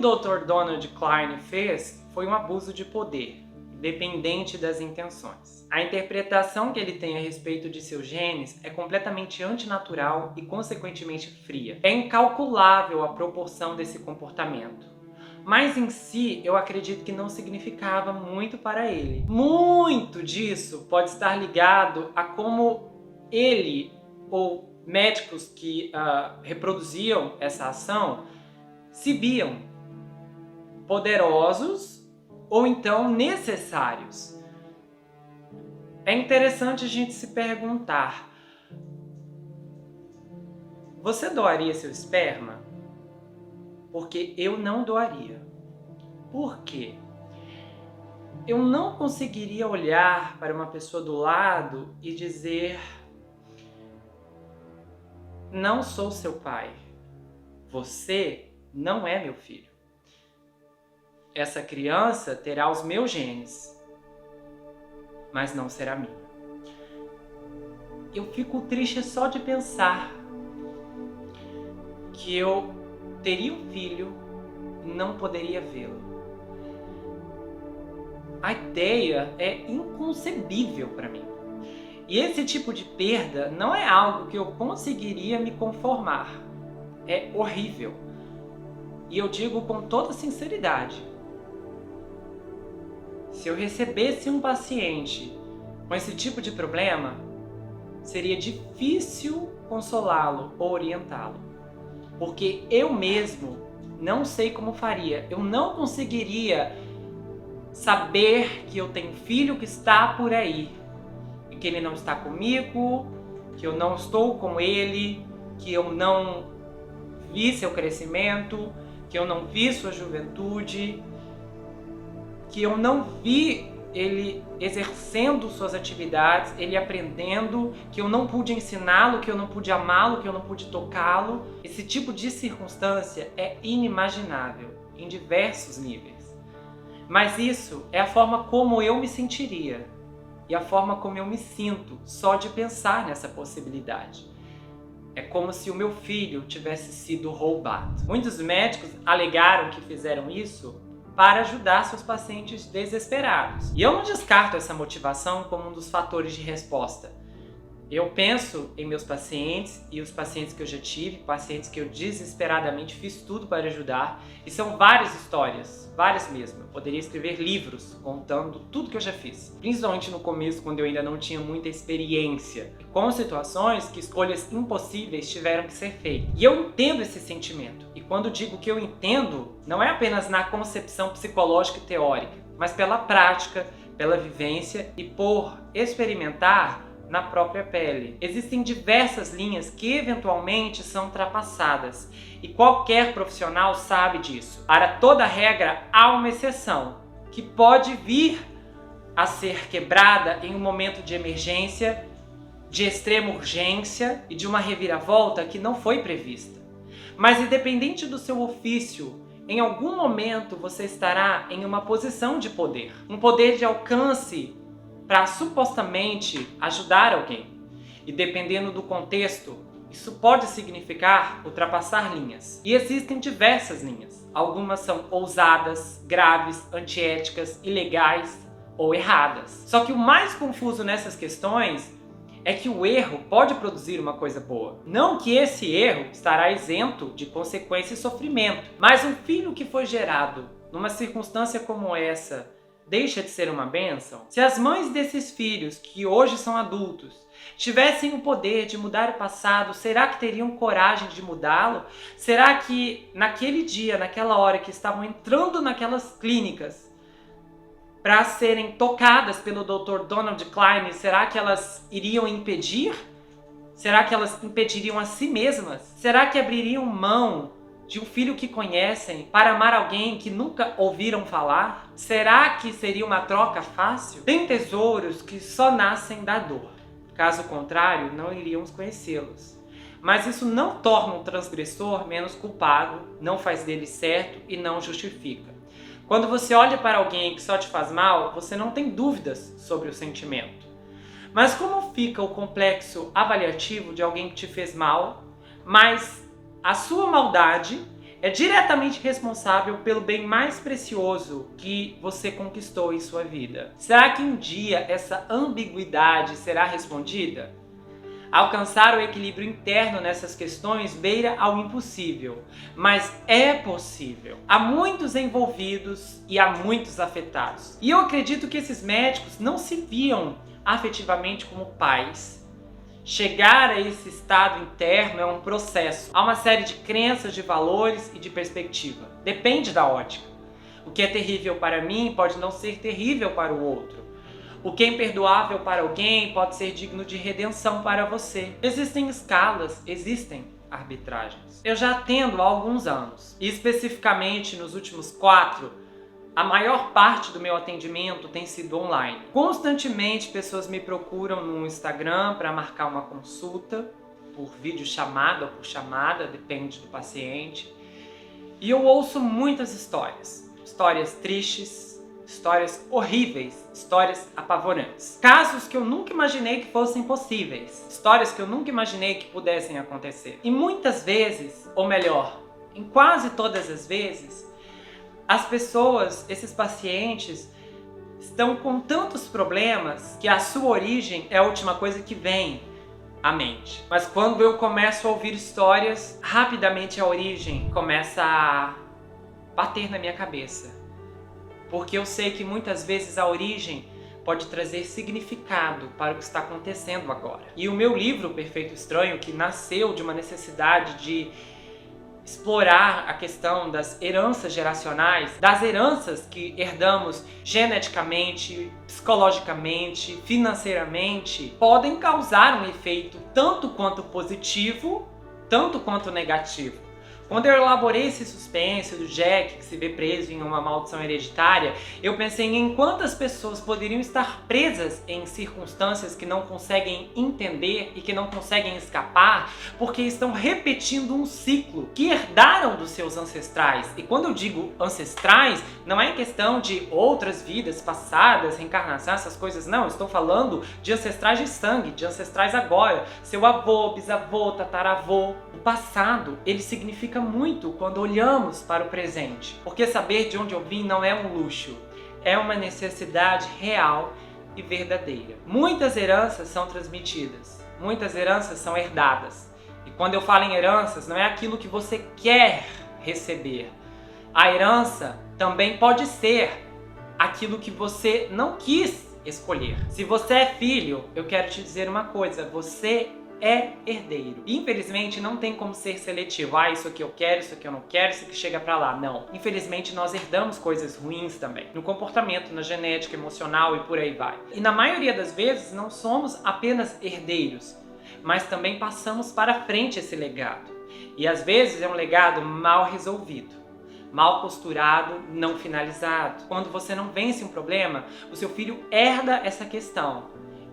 Dr. Donald Klein fez foi um abuso de poder, dependente das intenções. A interpretação que ele tem a respeito de seus genes é completamente antinatural e, consequentemente, fria. É incalculável a proporção desse comportamento. Mas em si, eu acredito que não significava muito para ele. Muito disso pode estar ligado a como ele ou médicos que reproduziam essa ação se viam poderosos ou então necessários. É interessante a gente se perguntar: você doaria seu esperma? Porque eu não doaria. Por quê? Eu não conseguiria olhar para uma pessoa do lado e dizer: não sou seu pai. Você não é meu filho. Essa criança terá os meus genes, mas não será minha. Eu fico triste só de pensar que eu teria um filho e não poderia vê-lo. A ideia é inconcebível para mim. E esse tipo de perda não é algo que eu conseguiria me conformar. É horrível. E eu digo com toda sinceridade: se eu recebesse um paciente com esse tipo de problema, seria difícil consolá-lo ou orientá-lo. Porque eu mesmo não sei como faria. Eu não conseguiria saber que eu tenho um filho que está por aí e que ele não está comigo, que eu não estou com ele, que eu não vi seu crescimento, que eu não vi sua juventude, que eu não vi ele exercendo suas atividades, ele aprendendo, que eu não pude ensiná-lo, que eu não pude amá-lo, que eu não pude tocá-lo. Esse tipo de circunstância é inimaginável em diversos níveis. Mas isso é a forma como eu me sentiria e a forma como eu me sinto só de pensar nessa possibilidade. É como se o meu filho tivesse sido roubado. Muitos médicos alegaram que fizeram isso para ajudar seus pacientes desesperados. E eu não descarto essa motivação como um dos fatores de resposta. Eu penso em meus pacientes e os pacientes que eu já tive, pacientes que eu desesperadamente fiz tudo para ajudar. E são várias histórias, várias mesmo. Eu poderia escrever livros contando tudo que eu já fiz. Principalmente no começo, quando eu ainda não tinha muita experiência com situações que escolhas impossíveis tiveram que ser feitas. E eu entendo esse sentimento. E quando digo que eu entendo, não é apenas na concepção psicológica e teórica, mas pela prática, pela vivência e por experimentar na própria pele. Existem diversas linhas que eventualmente são ultrapassadas e qualquer profissional sabe disso. Para toda regra há uma exceção que pode vir a ser quebrada em um momento de emergência, de extrema urgência e de uma reviravolta que não foi prevista. Mas independente do seu ofício, em algum momento você estará em uma posição de poder, um poder de alcance para supostamente ajudar alguém. E dependendo do contexto, isso pode significar ultrapassar linhas. E existem diversas linhas. Algumas são ousadas, graves, antiéticas, ilegais ou erradas. Só que o mais confuso nessas questões é que o erro pode produzir uma coisa boa. Não que esse erro estará isento de consequência e sofrimento, mas um filho que foi gerado numa circunstância como essa deixa de ser uma bênção? Se as mães desses filhos, que hoje são adultos, tivessem o poder de mudar o passado, será que teriam coragem de mudá-lo? Será que naquele dia, naquela hora que estavam entrando naquelas clínicas para serem tocadas pelo Dr. Donald Klein, será que elas iriam impedir? Será que elas impediriam a si mesmas? Será que abririam mão de um filho que conhecem para amar alguém que nunca ouviram falar? Será que seria uma troca fácil? Tem tesouros que só nascem da dor. Caso contrário, não iríamos conhecê-los. Mas isso não torna um transgressor menos culpado, não faz dele certo e não justifica. Quando você olha para alguém que só te faz mal, você não tem dúvidas sobre o sentimento. Mas como fica o complexo avaliativo de alguém que te fez mal, mas a sua maldade é diretamente responsável pelo bem mais precioso que você conquistou em sua vida. Será que um dia essa ambiguidade será respondida? Alcançar o equilíbrio interno nessas questões beira ao impossível, mas é possível. Há muitos envolvidos e há muitos afetados. E eu acredito que esses médicos não se viam afetivamente como pais. Chegar a esse estado interno é um processo. Há uma série de crenças, de valores e de perspectiva. Depende da ótica. O que é terrível para mim pode não ser terrível para o outro. O que é imperdoável para alguém pode ser digno de redenção para você. Existem escalas, existem arbitragens. Eu já atendo há alguns anos, e especificamente nos últimos 4, a maior parte do meu atendimento tem sido online. Constantemente pessoas me procuram no Instagram para marcar uma consulta, por videochamada ou por chamada, depende do paciente. E eu ouço muitas histórias. Histórias tristes, histórias horríveis, histórias apavorantes. Casos que eu nunca imaginei que fossem possíveis. Histórias que eu nunca imaginei que pudessem acontecer. E muitas vezes, ou melhor, em quase todas as vezes, as pessoas, esses pacientes, estão com tantos problemas que a sua origem é a última coisa que vem à mente. Mas quando eu começo a ouvir histórias, rapidamente a origem começa a bater na minha cabeça. Porque eu sei que muitas vezes a origem pode trazer significado para o que está acontecendo agora. E o meu livro, Perfeito Estranho, que nasceu de uma necessidade de explorar a questão das heranças geracionais, das heranças que herdamos geneticamente, psicologicamente, financeiramente, podem causar um efeito tanto quanto positivo, tanto quanto negativo. Quando eu elaborei esse suspense do Jack, que se vê preso em uma maldição hereditária, eu pensei em quantas pessoas poderiam estar presas em circunstâncias que não conseguem entender e que não conseguem escapar, porque estão repetindo um ciclo que herdaram dos seus ancestrais. E quando eu digo ancestrais, não é questão de outras vidas passadas, reencarnação, essas coisas, não. Eu estou falando de ancestrais de sangue, de ancestrais agora. Seu avô, bisavô, tataravô. O passado, ele significa muito quando olhamos para o presente, porque saber de onde eu vim não é um luxo, é uma necessidade real e verdadeira. Muitas heranças são transmitidas, muitas heranças são herdadas. E quando eu falo em heranças, não é aquilo que você quer receber. A herança também pode ser aquilo que você não quis escolher. Se você é filho, eu quero te dizer uma coisa, você é herdeiro. Infelizmente não tem como ser seletivo. Isso aqui eu quero, isso aqui eu não quero, isso aqui chega pra lá. Não. Infelizmente nós herdamos coisas ruins também. No comportamento, na genética, emocional e por aí vai. E na maioria das vezes não somos apenas herdeiros, mas também passamos para frente esse legado. E às vezes é um legado mal resolvido, mal costurado, não finalizado. Quando você não vence um problema, o seu filho herda essa questão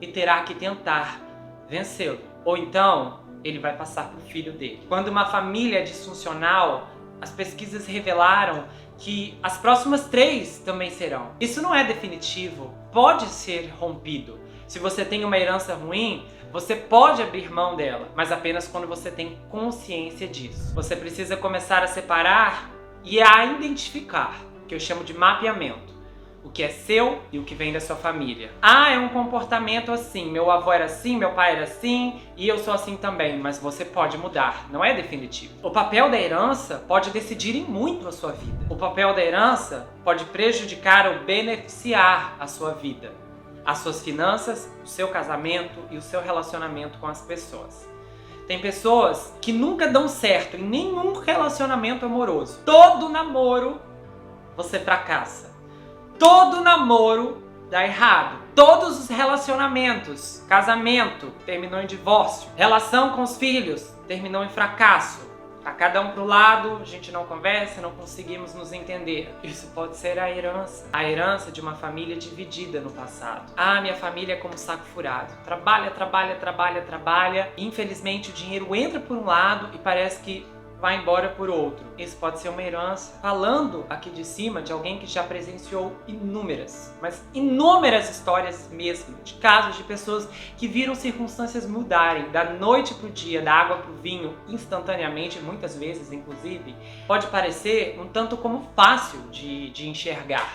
e terá que tentar vencê-lo. Ou então, ele vai passar para o filho dele. Quando uma família é disfuncional, as pesquisas revelaram que as próximas 3 também serão. Isso não é definitivo, pode ser rompido. Se você tem uma herança ruim, você pode abrir mão dela, mas apenas quando você tem consciência disso. Você precisa começar a separar e a identificar, que eu chamo de mapeamento. O que é seu e o que vem da sua família. É um comportamento assim, meu avô era assim, meu pai era assim e eu sou assim também, mas você pode mudar, não é definitivo. O papel da herança pode decidir em muito a sua vida. O papel da herança pode prejudicar ou beneficiar a sua vida, as suas finanças, o seu casamento e o seu relacionamento com as pessoas. Tem pessoas que nunca dão certo em nenhum relacionamento amoroso. Todo namoro você fracassa. Todo namoro dá errado. Todos os relacionamentos, casamento, terminou em divórcio. Relação com os filhos, terminou em fracasso. Tá cada um pro lado, a gente não conversa, não conseguimos nos entender. Isso pode ser a herança. A herança de uma família dividida no passado. Minha família é como saco furado. Trabalha. Infelizmente o dinheiro entra por um lado e parece que vai embora por outro. Isso pode ser uma herança. Falando aqui de cima de alguém que já presenciou inúmeras, mas inúmeras histórias mesmo, de casos de pessoas que viram circunstâncias mudarem da noite pro dia, da água pro vinho, instantaneamente, muitas vezes inclusive, pode parecer um tanto como fácil de enxergar.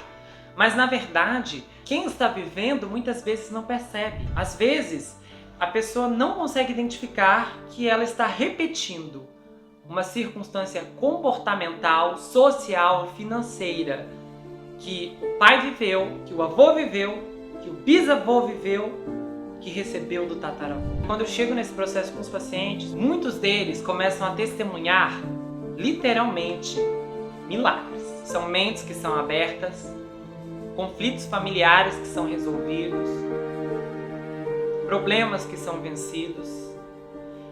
Mas na verdade, quem está vivendo muitas vezes não percebe. Às vezes, a pessoa não consegue identificar que ela está repetindo uma circunstância comportamental, social, financeira que o pai viveu, que o avô viveu, que o bisavô viveu, que recebeu do tataravô. Quando eu chego nesse processo com os pacientes, muitos deles começam a testemunhar, literalmente, milagres. São mentes que são abertas, conflitos familiares que são resolvidos, problemas que são vencidos,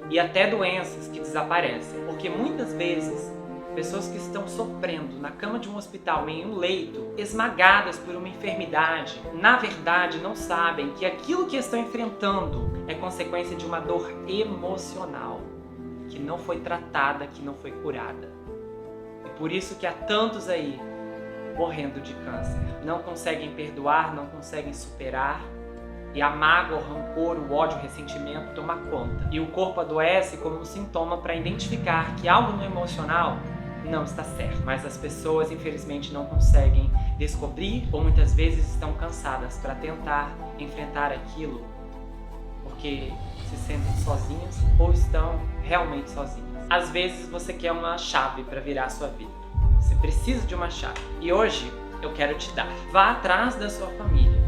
e até doenças que desaparecem, porque muitas vezes pessoas que estão sofrendo na cama de um hospital, em um leito, esmagadas por uma enfermidade, na verdade não sabem que aquilo que estão enfrentando é consequência de uma dor emocional, que não foi tratada, que não foi curada. E por isso que há tantos aí morrendo de câncer, não conseguem perdoar, não conseguem superar, e a mágoa, o rancor, o ódio, o ressentimento toma conta. E o corpo adoece como um sintoma para identificar que algo no emocional não está certo. Mas as pessoas, infelizmente, não conseguem descobrir ou muitas vezes estão cansadas para tentar enfrentar aquilo porque se sentem sozinhas ou estão realmente sozinhas. Às vezes você quer uma chave para virar a sua vida. Você precisa de uma chave. E hoje eu quero te dar. Vá atrás da sua família.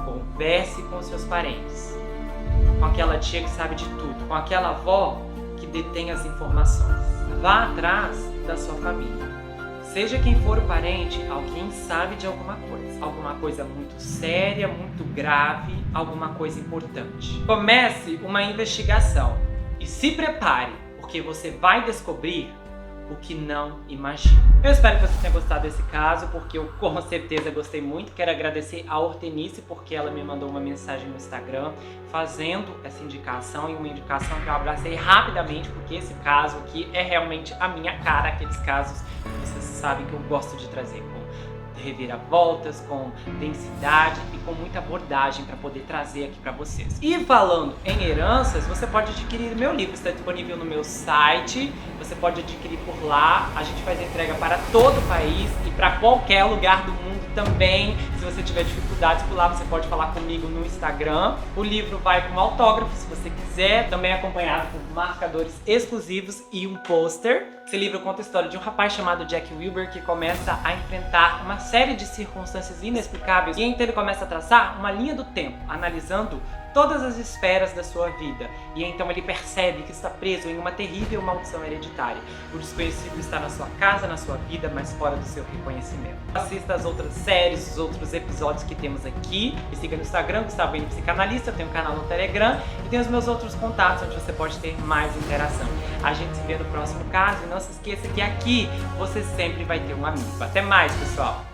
Converse com seus parentes, com aquela tia que sabe de tudo, com aquela avó que detém as informações. Vá atrás da sua família. Seja quem for o parente, alguém sabe de alguma coisa muito séria, muito grave, alguma coisa importante. Comece uma investigação e se prepare, porque você vai descobrir o que não imagina. Eu espero que você tenha gostado desse caso, porque eu com certeza gostei muito. Quero agradecer a Hortenice, porque ela me mandou uma mensagem no Instagram fazendo essa indicação, e uma indicação que eu abracei rapidamente, porque esse caso aqui é realmente a minha cara, aqueles casos que vocês sabem que eu gosto de trazer com reviravoltas, com densidade e com muita abordagem para poder trazer aqui para vocês. E falando em heranças, você pode adquirir meu livro, está disponível no meu site, você pode adquirir por lá. A gente faz entrega para todo o país e para qualquer lugar do mundo também. Se você tiver dificuldades por lá, você pode falar comigo no Instagram. O livro vai com autógrafo, se você quiser, também acompanhado por marcadores exclusivos e um pôster. Esse livro conta a história de um rapaz chamado Jack Wilber que começa a enfrentar uma série de circunstâncias inexplicáveis, e então ele começa a traçar uma linha do tempo, analisando todas as esferas da sua vida, e então ele percebe que está preso em uma terrível maldição hereditária. O desconhecido está na sua casa, na sua vida, mas fora do seu reconhecimento. Assista as outras séries, os outros episódios que temos aqui, me siga no Instagram, Gustavo Henrique Psicanalista, eu tenho um canal no Telegram e tenho os meus outros contatos onde você pode ter mais interação. A gente se vê no próximo caso, e não se esqueça que aqui você sempre vai ter um amigo. Até mais, pessoal!